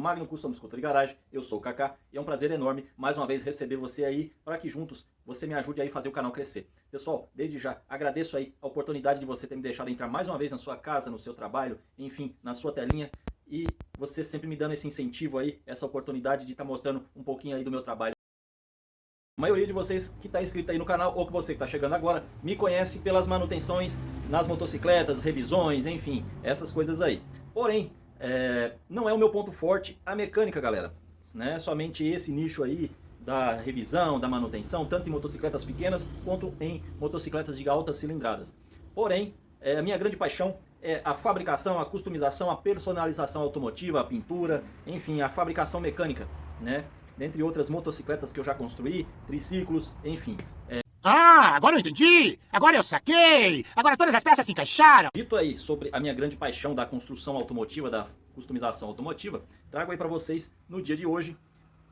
Magno Custom Scooter Garage. Eu sou o Kaká e é um prazer enorme mais uma vez receber você aí para que juntos você me ajude aí a fazer o canal crescer. Pessoal, desde já agradeço aí a oportunidade de você ter me deixado entrar mais uma vez na sua casa, no seu trabalho, enfim, na sua telinha. E você sempre me dando esse incentivo aí, essa oportunidade de estar mostrando um pouquinho aí do meu trabalho. A maioria de vocês que está inscrito aí no canal, ou que você que está chegando agora, me conhece pelas manutenções nas motocicletas, revisões, enfim, essas coisas aí. Porém, não é o meu ponto forte a mecânica, galera. Né? Somente esse nicho aí da revisão, da manutenção, tanto em motocicletas pequenas quanto em motocicletas de altas cilindradas. Porém, a minha grande paixão é a fabricação, a customização, a personalização automotiva, a pintura, enfim, a fabricação mecânica, né? Dentre outras motocicletas que eu já construí, triciclos, enfim. Ah, agora eu entendi! Agora eu saquei! Agora todas as peças se encaixaram! Dito aí sobre a minha grande paixão da construção automotiva, da customização automotiva, trago aí para vocês, no dia de hoje,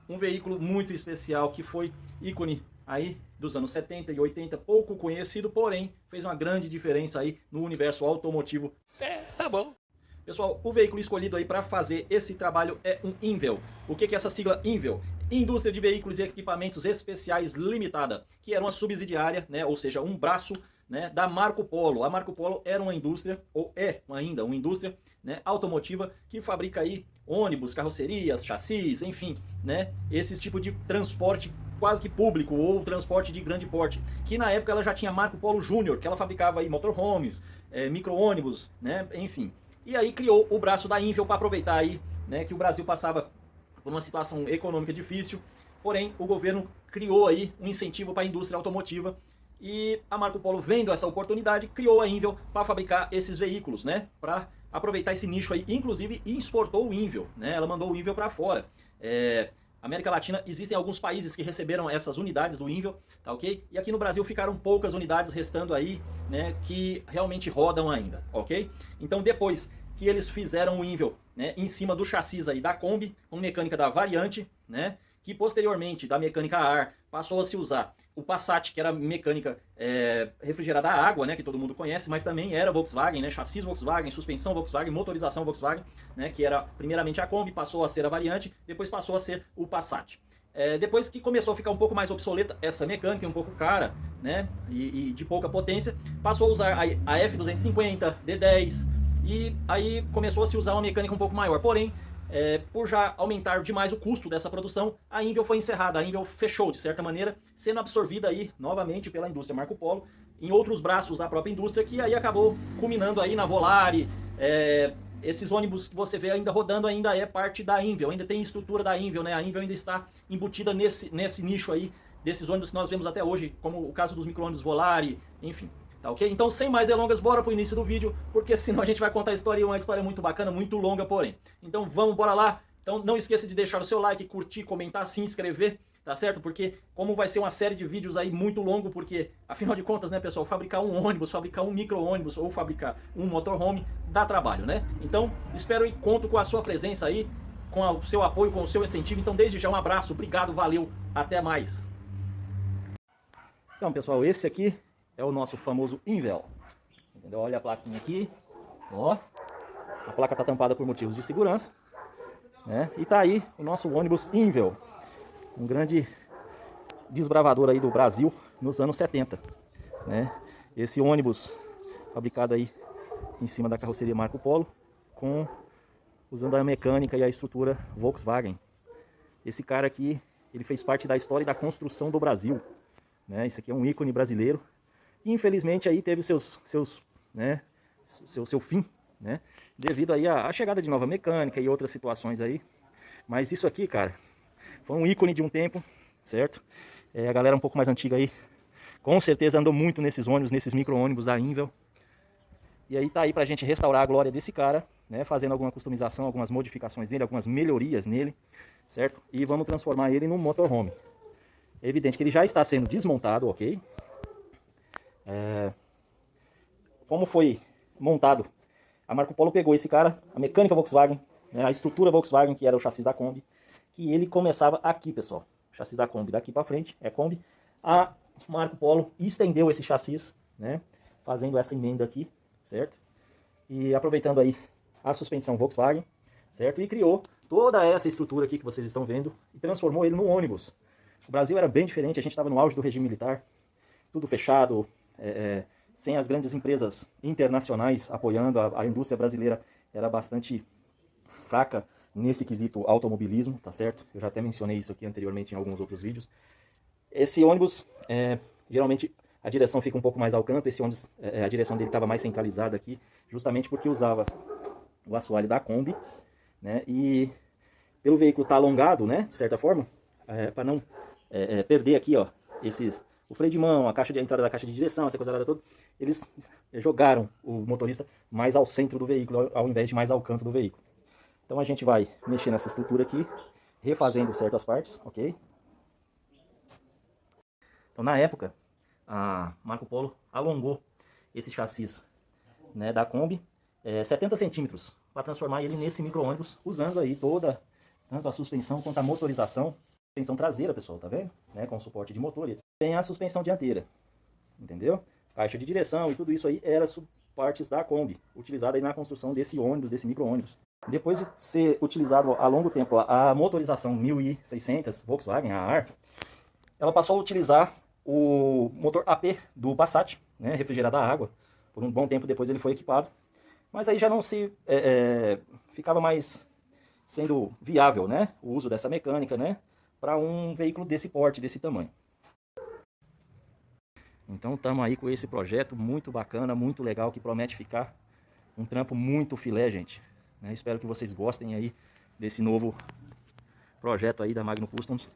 um veículo muito especial que foi ícone aí dos anos 70 e 80, pouco conhecido, porém fez uma grande diferença aí no universo automotivo. Tá bom. Pessoal, o veículo escolhido aí para fazer esse trabalho é um Invel. O que é essa sigla Invel? Indústria de Veículos e Equipamentos Especiais Limitada, que era uma subsidiária, né, ou seja, um braço, né, da Marco Polo. A Marco Polo era uma indústria, ou é ainda uma indústria, né, automotiva que fabrica aí ônibus, carrocerias, chassis, enfim, né, esse tipo de transporte quase que público ou transporte de grande porte, que na época ela já tinha Marco Polo Júnior, que ela fabricava aí motorhomes, micro-ônibus, né, enfim. E aí criou o braço da Invel para aproveitar aí, né, que o Brasil passava por uma situação econômica difícil, porém o governo criou aí um incentivo para a indústria automotiva e a Marco Polo, vendo essa oportunidade, criou a Invel para fabricar esses veículos, né, para aproveitar esse nicho aí, inclusive exportou o Invel, né, ela mandou o Invel para fora. América Latina, existem alguns países que receberam essas unidades do Invel, tá ok? E aqui no Brasil ficaram poucas unidades restando aí, né, que realmente rodam ainda, ok? Então depois que eles fizeram o Invel, né, em cima do chassis aí da Kombi, com mecânica da Variante, né, que posteriormente da mecânica a ar passou a se usar o Passat, que era mecânica refrigerada a água, né, que todo mundo conhece, mas também era Volkswagen, né, chassis Volkswagen, suspensão Volkswagen, motorização Volkswagen, né, que era primeiramente a Kombi, passou a ser a Variante, depois passou a ser o Passat. Depois que começou a ficar um pouco mais obsoleta essa mecânica, um pouco cara, né, e de pouca potência, passou a usar a F250, D10, e aí começou a se usar uma mecânica um pouco maior. Porém, por já aumentar demais o custo dessa produção, a Invel foi encerrada, a Invel fechou de certa maneira, sendo absorvida aí novamente pela indústria Marco Polo, em outros braços da própria indústria, que aí acabou culminando aí na Volare. Esses ônibus que você vê ainda rodando ainda é parte da Invel, ainda tem estrutura da Invel, né? A Invel ainda está embutida nesse nicho aí, desses ônibus que nós vemos até hoje, como o caso dos micro-ônibus Volare, enfim. Tá ok? Então, sem mais delongas, bora pro início do vídeo, porque senão a gente vai contar a história, uma história muito bacana, muito longa, porém. Então, vamos, bora lá. Então, não esqueça de deixar o seu like, curtir, comentar, se inscrever, tá certo? Porque como vai ser uma série de vídeos aí muito longo, porque, afinal de contas, né, pessoal, fabricar um ônibus, fabricar um micro-ônibus ou fabricar um motorhome dá trabalho, né? Então, espero e conto com a sua presença aí, com o seu apoio, com o seu incentivo. Então, desde já, um abraço, obrigado, valeu, até mais. Então, pessoal, esse aqui é o nosso famoso Invel, entendeu? Olha a plaquinha aqui, ó, a placa tá tampada por motivos de segurança, né? E tá aí o nosso ônibus Invel, um grande desbravador aí do Brasil nos anos 70, né? Esse ônibus fabricado aí em cima da carroceria Marco Polo, usando a mecânica e a estrutura Volkswagen. Esse cara aqui, ele fez parte da história e da construção do Brasil, né? Esse aqui é um ícone brasileiro. E infelizmente aí teve seu fim, né, devido aí à chegada de nova mecânica e outras situações aí. Mas isso aqui, cara, foi um ícone de um tempo, certo? A galera um pouco mais antiga aí, com certeza andou muito nesses ônibus, nesses micro-ônibus da Invel. E aí tá aí pra gente restaurar a glória desse cara, né, fazendo alguma customização, algumas modificações nele, algumas melhorias nele, certo? E vamos transformar ele num motorhome. É evidente que ele já está sendo desmontado, ok? Como foi montado, a Marco Polo pegou esse cara, a mecânica Volkswagen, né, a estrutura Volkswagen, que era o chassi da Kombi, que ele começava aqui, pessoal. O chassi da Kombi daqui para frente é Kombi. A Marco Polo estendeu esse chassi, né, fazendo essa emenda aqui, certo? E aproveitando aí a suspensão Volkswagen, certo? E criou toda essa estrutura aqui que vocês estão vendo e transformou ele num ônibus. O Brasil era bem diferente, a gente estava no auge do regime militar, tudo fechado, sem as grandes empresas internacionais apoiando, a indústria brasileira era bastante fraca nesse quesito automobilismo, tá certo? Eu já até mencionei isso aqui anteriormente em alguns outros vídeos. Esse ônibus, geralmente a direção fica um pouco mais ao canto, esse ônibus, a direção dele estava mais centralizada aqui, justamente porque usava o assoalho da Kombi, né? E pelo veículo estar alongado, né, de certa forma, para não perder aqui, ó, o freio de mão, a entrada da caixa de direção, essa coisa toda, eles jogaram o motorista mais ao centro do veículo, ao invés de mais ao canto do veículo. Então a gente vai mexer nessa estrutura aqui, refazendo certas partes, ok? Então na época, a Marco Polo alongou esse chassis, né, da Kombi 70 centímetros para transformar ele nesse micro-ônibus, usando aí tanto a suspensão quanto a motorização. Suspensão traseira, pessoal, tá vendo? Né, com suporte de motor. Tem a suspensão dianteira, entendeu? Caixa de direção e tudo isso aí era partes da Kombi, utilizada aí na construção desse ônibus, desse micro-ônibus. Depois de ser utilizado a longo tempo a motorização 1600 Volkswagen, a AR, ela passou a utilizar o motor AP do Passat, né, refrigerado a água. Por um bom tempo depois ele foi equipado, mas aí já não se ficava mais sendo viável, né, o uso dessa mecânica, né, para um veículo desse porte, desse tamanho. Então estamos aí com esse projeto muito bacana, muito legal, que promete ficar um trampo muito filé, gente. Espero que vocês gostem aí desse novo projeto aí da Magno Customs,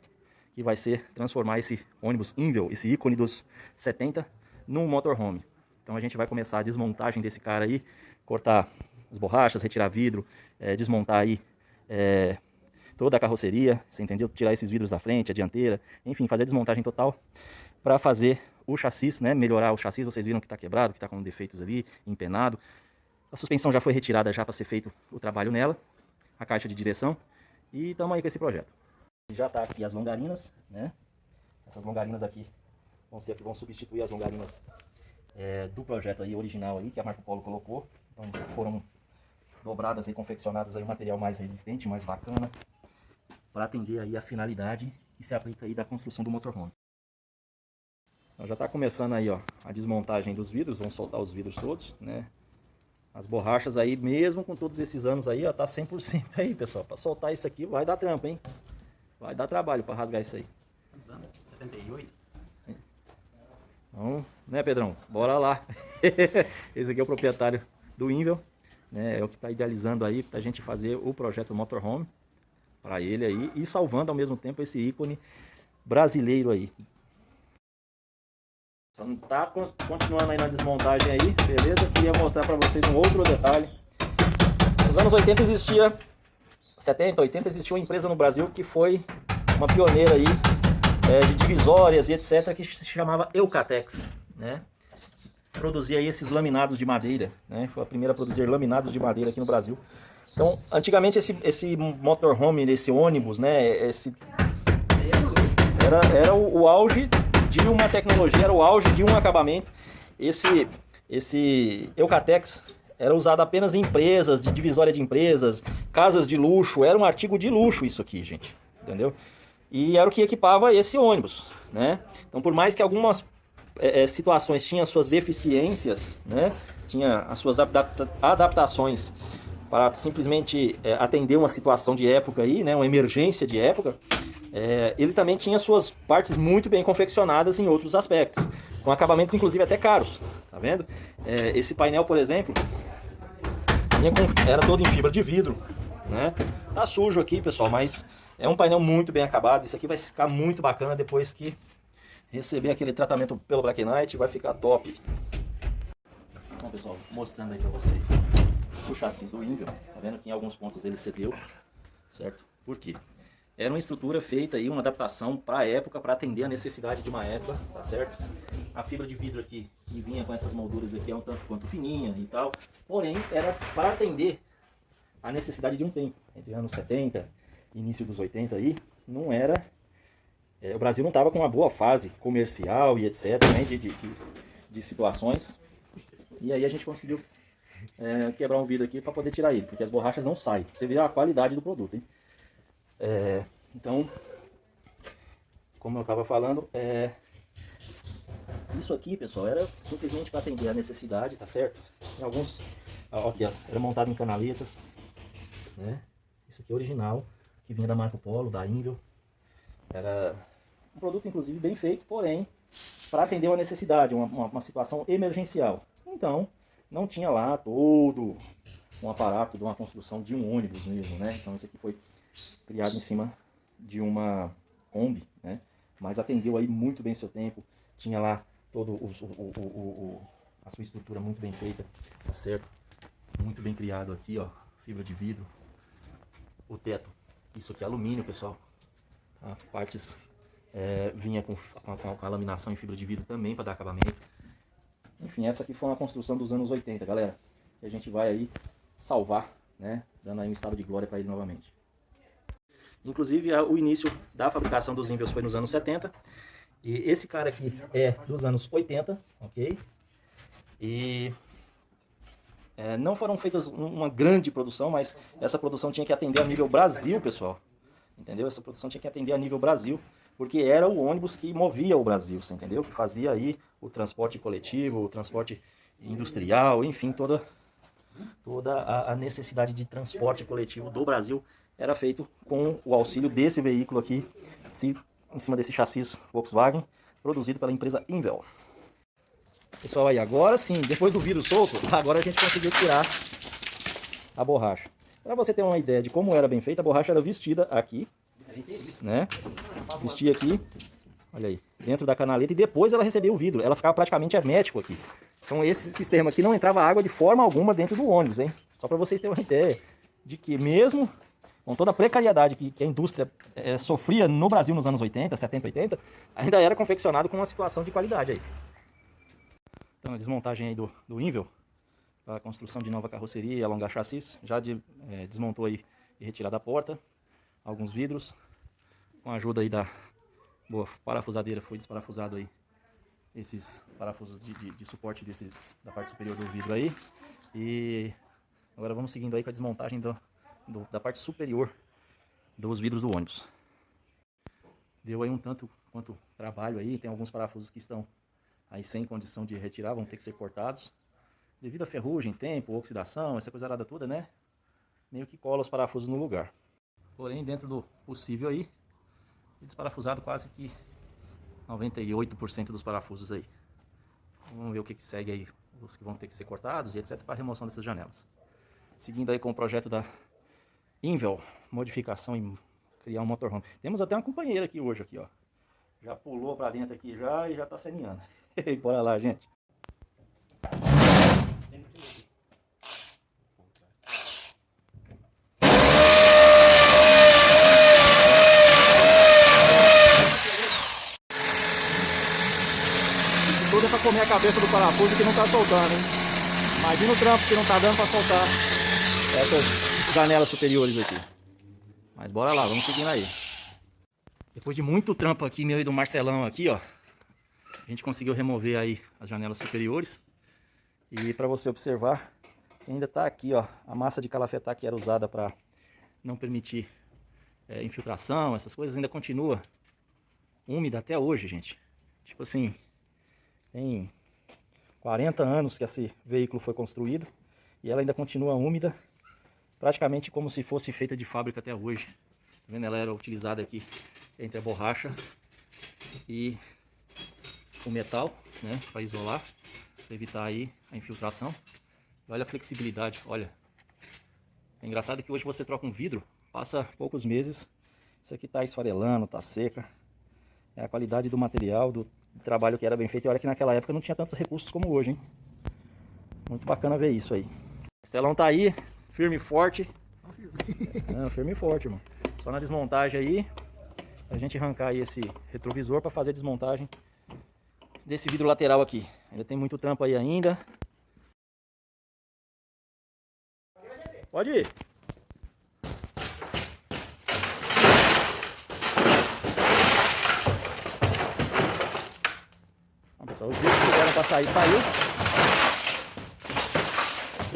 que vai ser transformar esse ônibus Invel, esse ícone dos 70, num motorhome. Então a gente vai começar a desmontagem desse cara aí, cortar as borrachas, retirar vidro, desmontar aí toda a carroceria, você entendeu? Tirar esses vidros da frente, a dianteira, enfim, fazer a desmontagem total para fazer o chassi, né? Melhorar o chassi. Vocês viram que está quebrado, que está com defeitos ali, empenado. A suspensão já foi retirada já para ser feito o trabalho nela, a caixa de direção, e estamos aí com esse projeto. Já está aqui as longarinas, né? Essas longarinas aqui vão substituir as longarinas do projeto aí original aí que a Marco Polo colocou. Então foram dobradas e confeccionadas aí um material mais resistente, mais bacana, para atender aí a finalidade que se aplica aí da construção do motorhome. Então já está começando aí, ó, a desmontagem dos vidros, vamos soltar os vidros todos, né? As borrachas aí, mesmo com todos esses anos aí, ó, tá 100% aí, pessoal. Para soltar isso aqui vai dar trampo, hein? Vai dar trabalho para rasgar isso aí. Quantos anos? 78? Então, né, Pedrão? Bora lá. Esse aqui é o proprietário do Invel, né? É o que está idealizando aí para a gente fazer o projeto Motorhome para ele aí e salvando ao mesmo tempo esse ícone brasileiro aí. Só não tá continuando aí na desmontagem aí, beleza? Queria mostrar para vocês um outro detalhe. Nos anos 80 existia, 70, 80 existia uma empresa no Brasil que foi uma pioneira aí de divisórias e etc, que se chamava Eucatex, né? Produzia aí esses laminados de madeira, né? Foi a primeira a produzir laminados de madeira aqui no Brasil. Então, antigamente esse motorhome, esse ônibus, né? Era o auge de uma tecnologia, era o auge de um acabamento. Esse Eucatex era usado apenas em empresas, de divisória de empresas, casas de luxo, era um artigo de luxo isso aqui, gente, entendeu? E era o que equipava esse ônibus, né? Então, por mais que algumas situações tinham suas deficiências, né? Tinha as suas adaptações para simplesmente atender uma situação de época aí, né? Uma emergência de época. Ele também tinha suas partes muito bem confeccionadas em outros aspectos, com acabamentos inclusive até caros, tá vendo? Esse painel, por exemplo, era todo em fibra de vidro, né? Tá sujo aqui, pessoal, mas é um painel muito bem acabado. Isso aqui vai ficar muito bacana depois que receber aquele tratamento pelo Black Knight, vai ficar top. Bom, pessoal, mostrando aí pra vocês o chassi do Invel, tá vendo que em alguns pontos ele cedeu, certo? Por quê? Era uma estrutura feita aí, uma adaptação para a época, para atender a necessidade de uma época, tá certo? A fibra de vidro aqui, que vinha com essas molduras aqui, é um tanto quanto fininha e tal. Porém, era para atender a necessidade de um tempo. Entre anos 70 e início dos 80 aí, não era... o Brasil não estava com uma boa fase comercial e etc, né, de situações. E aí a gente conseguiu quebrar um vidro aqui para poder tirar ele, porque as borrachas não saem. Você vê a qualidade do produto, hein? Então, como eu estava falando, isso aqui, pessoal, era simplesmente para atender a necessidade, tá certo? Tem alguns, aqui, ó, era montado em canaletas, né? Isso aqui é original, que vinha da Marco Polo, da Invel. Era um produto, inclusive, bem feito, porém, para atender uma necessidade, uma situação emergencial. Então, não tinha lá todo um aparato de uma construção de um ônibus mesmo, né? Então, isso aqui foi criado em cima de uma Kombi, né? Mas atendeu aí muito bem seu tempo. Tinha lá todo a sua estrutura muito bem feita, tá certo? Muito bem criado aqui, ó, fibra de vidro. O teto, isso aqui é alumínio, pessoal. Tá? Partes vinha com a laminação em fibra de vidro também para dar acabamento. Enfim, essa aqui foi uma construção dos anos 80, galera. Que a gente vai aí salvar, né? Dando aí um estado de glória para ele novamente. Inclusive, o início da fabricação dos Invels foi nos anos 70. E esse cara aqui é dos anos 80, ok? E não foram feitas uma grande produção, mas essa produção tinha que atender a nível Brasil, pessoal. Entendeu? Essa produção tinha que atender a nível Brasil, porque era o ônibus que movia o Brasil, você entendeu? Que fazia aí o transporte coletivo, o transporte industrial, enfim, toda a necessidade de transporte coletivo do Brasil era feito com o auxílio desse veículo aqui, em cima desse chassi Volkswagen, produzido pela empresa Invel. Pessoal, aí agora sim, depois do vidro solto, agora a gente conseguiu tirar a borracha. Para você ter uma ideia de como era bem feita, a borracha era vestida aqui, né? Vestia aqui, olha aí, dentro da canaleta, e depois ela recebia o vidro. Ela ficava praticamente hermético aqui. Então esse sistema aqui não entrava água de forma alguma dentro do ônibus, hein? Só para vocês terem uma ideia de que mesmo com toda a precariedade que a indústria sofria no Brasil nos anos 80, 70, 80, ainda era confeccionado com uma situação de qualidade aí. Então a desmontagem aí do Invel, para a construção de nova carroceria e alongar chassis, já desmontou aí e retirado a porta, alguns vidros, com a ajuda aí da boa parafusadeira foi desparafusado aí esses parafusos de suporte da parte superior do vidro aí. E agora vamos seguindo aí com a desmontagem da parte superior dos vidros do ônibus. Deu aí um tanto quanto trabalho aí, tem alguns parafusos que estão aí sem condição de retirar, vão ter que ser cortados. Devido a ferrugem, tempo, oxidação, essa coisa arada toda, né? Meio que cola os parafusos no lugar. Porém, dentro do possível aí, desparafusado quase que 98% dos parafusos aí. Vamos ver o que segue aí, os que vão ter que ser cortados e etc. para a remoção dessas janelas. Seguindo aí com o projeto da Invel, modificação e criar um motorhome. Temos até uma companheira aqui hoje, aqui, ó. Já pulou para dentro aqui já e já tá saneando. Bora lá, gente. Tudo é para comer a cabeça do parafuso que não tá soltando, hein? Imagina o trampo que não tá dando para soltar essas janelas superiores aqui. Mas bora lá, vamos seguindo aí. Depois de muito trampo aqui, meu e do Marcelão aqui, ó, a gente conseguiu remover aí as janelas superiores. E para você observar, ainda tá aqui, ó, a massa de calafetá que era usada para não permitir infiltração, essas coisas, ainda continua úmida até hoje, gente. Tipo assim, tem 40 anos que esse veículo foi construído e ela ainda continua úmida, praticamente como se fosse feita de fábrica até hoje. Tá vendo? Ela era utilizada aqui entre a borracha e o metal, né, para isolar, para evitar aí a infiltração. Olha a flexibilidade, olha. É engraçado que hoje você troca um vidro, passa poucos meses, isso aqui tá esfarelando, tá seca. É a qualidade do material, do trabalho que era bem feito. E olha que naquela época não tinha tantos recursos como hoje, hein? Muito bacana ver isso aí. O Marcelão tá aí, firme e forte. Firme e forte, irmão. Só na desmontagem aí, a gente arrancar aí esse retrovisor para fazer a desmontagem desse vidro lateral aqui. Ainda tem muito trampo aí ainda. Pode ir. Bom, pessoal, os vidros que eram para sair, saiu.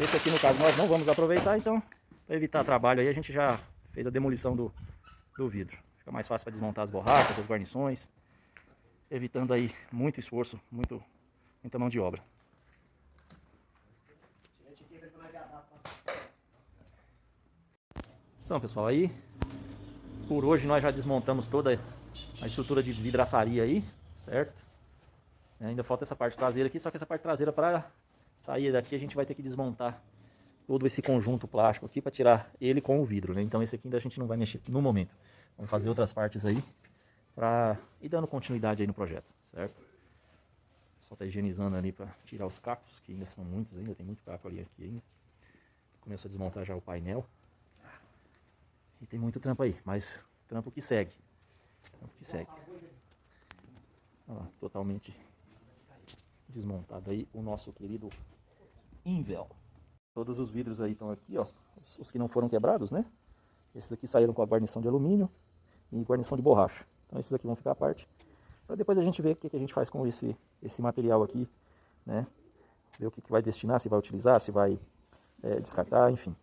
Esse aqui, no caso, nós não vamos aproveitar, então, para evitar trabalho aí, a gente já fez a demolição do do vidro. Fica mais fácil para desmontar as borrachas, as guarnições, evitando aí muito esforço, muita mão de obra. Então, pessoal, aí por hoje nós já desmontamos toda a estrutura de vidraçaria aí, certo? Ainda falta essa parte traseira aqui, só que essa parte traseira, para sair daqui, a gente vai ter que desmontar todo esse conjunto plástico aqui para tirar ele com o vidro, né? Então esse aqui ainda a gente não vai mexer no momento. Vamos fazer outras partes aí para ir dando continuidade aí no projeto, certo? Só tá higienizando ali para tirar os cacos, que ainda são muitos, ainda tem muito caco ali aqui ainda. Começou a desmontar já o painel. E tem muito trampo aí, mas trampo que segue. Trampo que segue. Ó, totalmente desmontado aí o nosso querido Invel. Todos os vidros aí estão aqui, ó. Os que não foram quebrados, né? Esses aqui saíram com a guarnição de alumínio e guarnição de borracha. Então esses aqui vão ficar à parte. Para depois a gente ver o que a gente faz com esse material aqui, né? Ver o que vai destinar, se vai utilizar, se vai descartar, enfim.